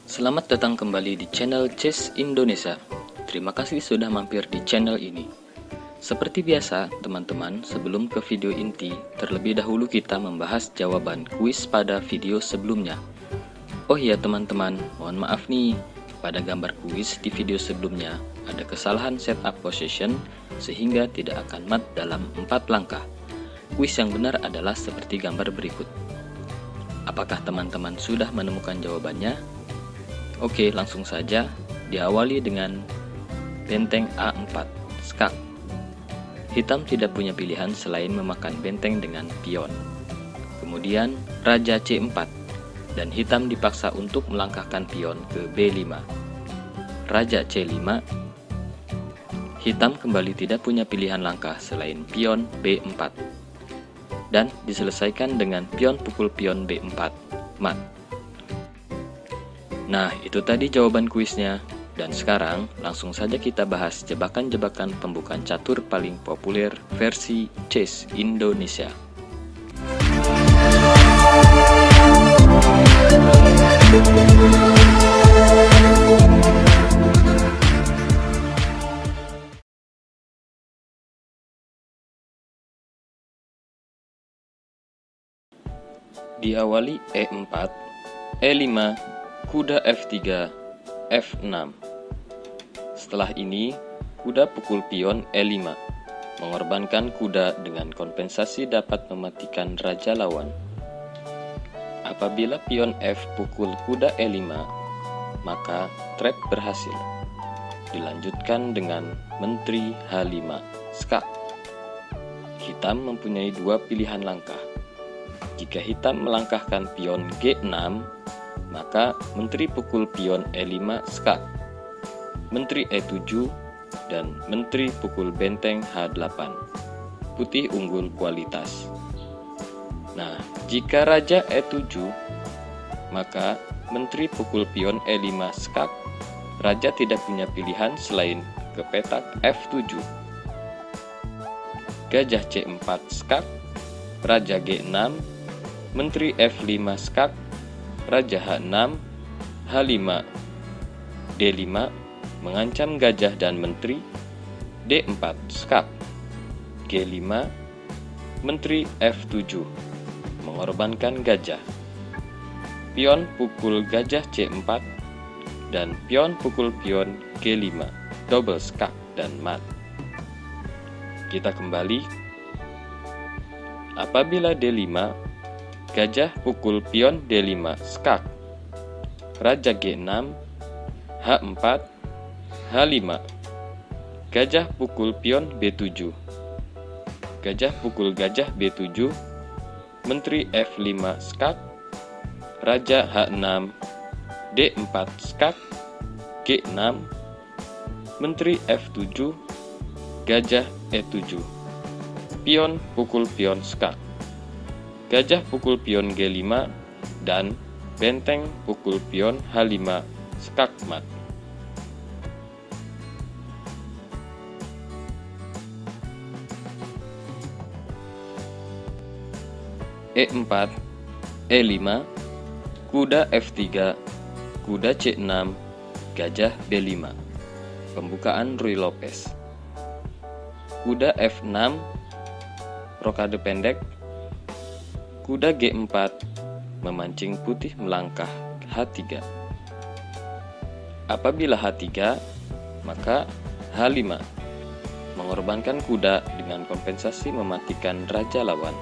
Selamat datang kembali di channel Chess Indonesia. Terima kasih sudah mampir di channel ini. Seperti biasa, teman-teman, sebelum ke video inti, terlebih dahulu kita membahas jawaban kuis pada video sebelumnya. Oh iya teman-teman, mohon maaf nih, pada gambar kuis di video sebelumnya ada kesalahan setup position sehingga tidak akan mat dalam 4 langkah. Kuis yang benar adalah seperti gambar berikut. Apakah teman-teman sudah menemukan jawabannya? Oke, langsung saja. Diawali dengan benteng A4, skak. Hitam tidak punya pilihan selain memakan benteng dengan pion. Kemudian Raja C4, dan hitam dipaksa untuk melangkahkan pion ke B5. Raja C5, hitam kembali tidak punya pilihan langkah selain pion B4. Dan diselesaikan dengan pion pukul pion B4, mat. Nah, itu tadi jawaban kuisnya. Dan sekarang, langsung saja kita bahas jebakan-jebakan pembukaan catur paling populer versi Chess Indonesia. Diawali E4, E5, kuda F3, F6. Setelah ini, kuda pukul pion E5, mengorbankan kuda dengan kompensasi dapat mematikan raja lawan. Apabila pion F pukul kuda E5, maka trap berhasil. Dilanjutkan dengan menteri H5, skak. Hitam mempunyai dua pilihan langkah. Jika hitam melangkahkan pion G6, maka menteri pukul pion E5 skak, menteri E7, dan menteri pukul benteng H8. Putih unggul kualitas. Nah, jika raja E7, maka menteri pukul pion E5 skak, raja tidak punya pilihan selain ke petak F7. Gajah C4 skak, raja G6, menteri F5 skak, raja H6, H5, D5, mengancam gajah dan menteri, D4, skak, G5, menteri F7, mengorbankan gajah. Pion pukul gajah C4, dan pion pukul pion G5, double skak dan mat. Kita kembali. Apabila D5, gajah pukul pion D5 skak, raja G6, H4, H5, gajah pukul pion B7, gajah pukul gajah B7, menteri F5 skak, raja H6, D4 skak, G6, menteri F7, gajah E7, pion pukul pion skak, gajah pukul pion G5, dan benteng pukul pion H5 skak mat. E4, E5, kuda F3, kuda C6, gajah B5. Pembukaan Ruy Lopez. Kuda F6, rokade pendek. Kuda G4, memancing putih melangkah H3. Apabila H3, maka H5, mengorbankan kuda dengan kompensasi mematikan raja lawan.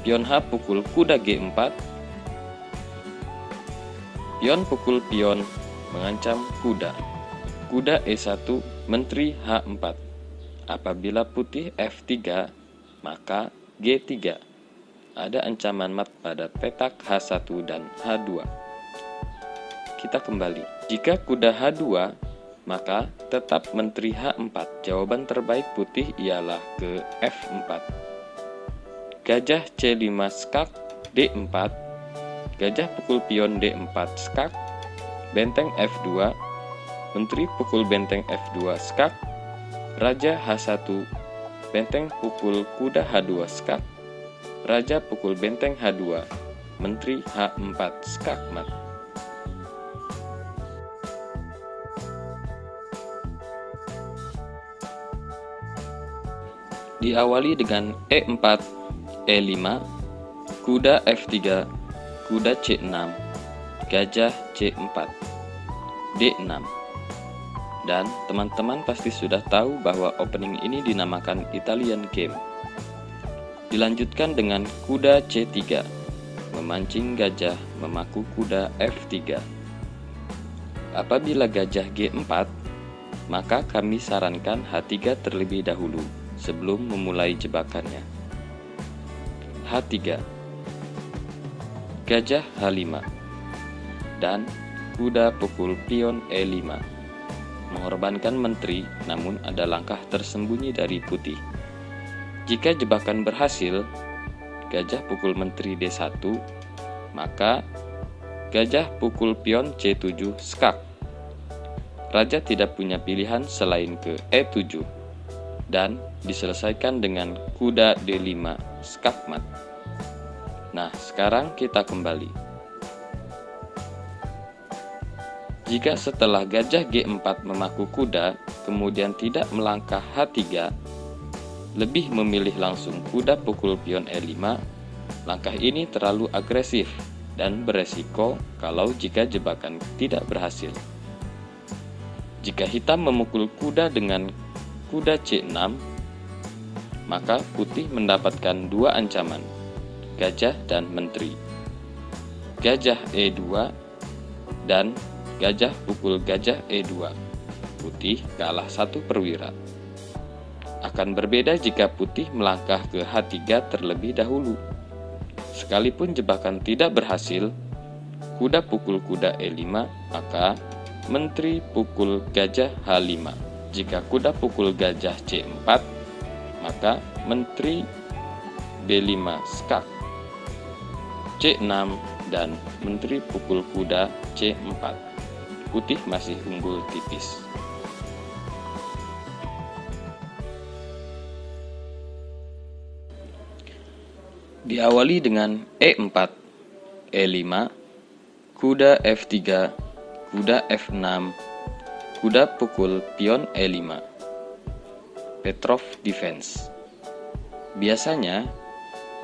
Pion H pukul kuda G4, pion pukul pion, mengancam kuda. Kuda E1, menteri H4. Apabila putih F3, maka G3. Ada ancaman mat pada petak H1 dan H2. Kita kembali. Jika kuda H2, maka tetap menteri H4. Jawaban terbaik putih ialah ke F4. Gajah C5 skak, D4. Gajah pukul pion D4 skak, benteng F2, menteri pukul benteng F2 skak, raja H1, benteng pukul kuda H2 skak, raja pukul benteng H2, Menteri H4 skakmat. Diawali dengan E4, E5, kuda F3, kuda C6, gajah C4, D6. Dan teman-teman pasti sudah tahu bahwa opening ini dinamakan Italian game. Dilanjutkan dengan kuda C3, memancing gajah memaku kuda F3. Apabila gajah G4, maka kami sarankan H3 terlebih dahulu sebelum memulai jebakannya. H3, gajah H5, dan kuda pukul pion E5. Mengorbankan menteri, namun ada langkah tersembunyi dari putih. Jika jebakan berhasil, gajah pukul menteri D1, maka gajah pukul pion C7 skak. Raja tidak punya pilihan selain ke E7, dan diselesaikan dengan kuda D5 skakmat. Nah, sekarang kita kembali. Jika setelah gajah G4 memaku kuda, kemudian tidak melangkah H3, lebih memilih langsung kuda pukul pion E5, langkah ini terlalu agresif dan beresiko kalau jika jebakan tidak berhasil. Jika hitam memukul kuda dengan kuda C6, maka putih mendapatkan dua ancaman, gajah dan menteri. Gajah E2 dan gajah pukul gajah E2. Putih kalah satu perwira. Akan berbeda jika putih melangkah ke H3 terlebih dahulu. Sekalipun jebakan tidak berhasil, kuda pukul kuda E5, maka menteri pukul gajah H5. Jika kuda pukul gajah C4, maka menteri B5 skak. C6 dan menteri pukul kuda C4. Putih masih unggul tipis. Diawali dengan E4, E5, kuda F3, kuda F6, kuda pukul pion E5. Petrov defense. Biasanya,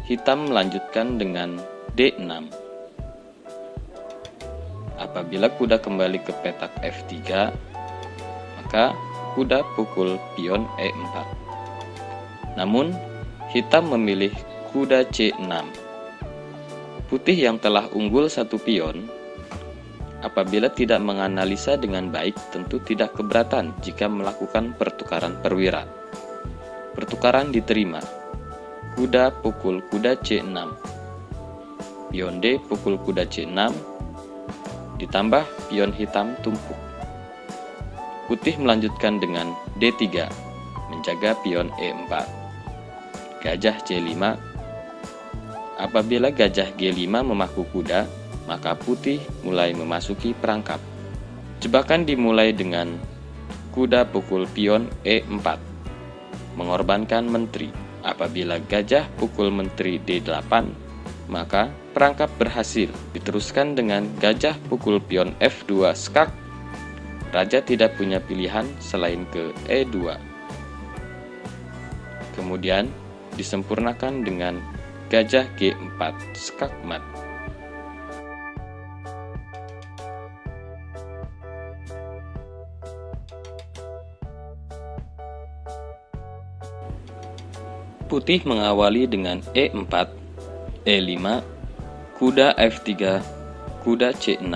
hitam melanjutkan dengan D6. Apabila kuda kembali ke petak F3, maka kuda pukul pion E4. Namun, hitam memilih kuda C6. Putih yang telah unggul satu pion, apabila tidak menganalisa dengan baik, tentu tidak keberatan jika melakukan pertukaran perwira. Pertukaran diterima. Kuda pukul kuda C6. Pion D pukul kuda C6, ditambah pion hitam tumpuk. Putih melanjutkan dengan D3, menjaga pion E4. Gajah C5. Apabila gajah G5 memaku kuda, maka putih mulai memasuki perangkap. Jebakan dimulai dengan kuda pukul pion E4, mengorbankan menteri. Apabila gajah pukul menteri D8, maka perangkap berhasil. Diteruskan dengan gajah pukul pion F2 skak. Raja tidak punya pilihan selain ke E2. Kemudian disempurnakan dengan gajah G4 skakmat. Putih mengawali dengan E4, E5, kuda F3, kuda C6,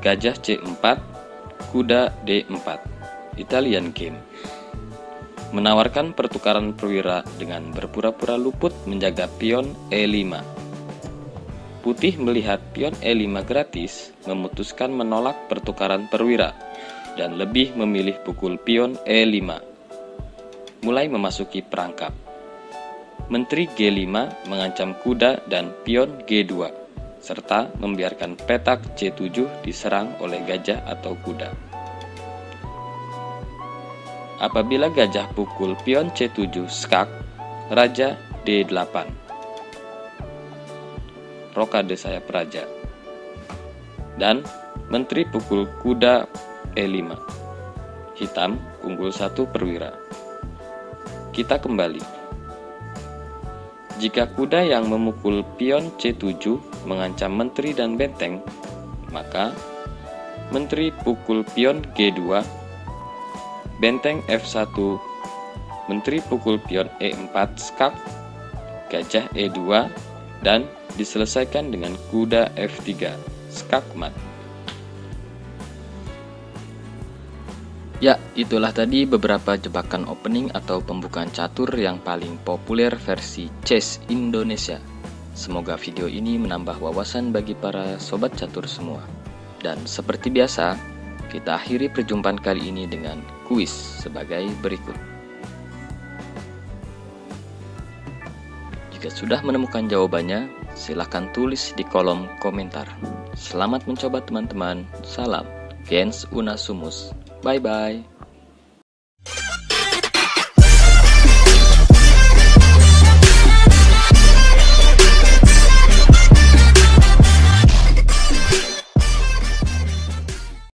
gajah C4, kuda D4. Italian game. Menawarkan pertukaran perwira dengan berpura-pura luput menjaga pion E5. Putih melihat pion E5 gratis, memutuskan menolak pertukaran perwira dan lebih memilih pukul pion E5. Mulai memasuki perangkap. Menteri G5 mengancam kuda dan pion G2, serta membiarkan petak C7 diserang oleh gajah atau kuda. Apabila gajah pukul pion C7 skak, raja D8. rokade sayap raja. Dan menteri pukul kuda E5. Hitam unggul 1 perwira. Kita kembali. Jika kuda yang memukul pion C7 mengancam menteri dan benteng, maka menteri pukul pion G2, benteng F1, menteri pukul pion E4 skak, gajah E2, dan diselesaikan dengan kuda F3 skak mat. Ya, itulah tadi beberapa jebakan opening atau pembukaan catur yang paling populer versi Chess Indonesia. Semoga video ini menambah wawasan bagi para sobat catur semua. Dan seperti biasa, kita akhiri perjumpaan kali ini dengan kuis sebagai berikut. Jika sudah menemukan jawabannya, silahkan tulis di kolom komentar. Selamat mencoba teman-teman. Salam Gens Unasumus. Bye-bye.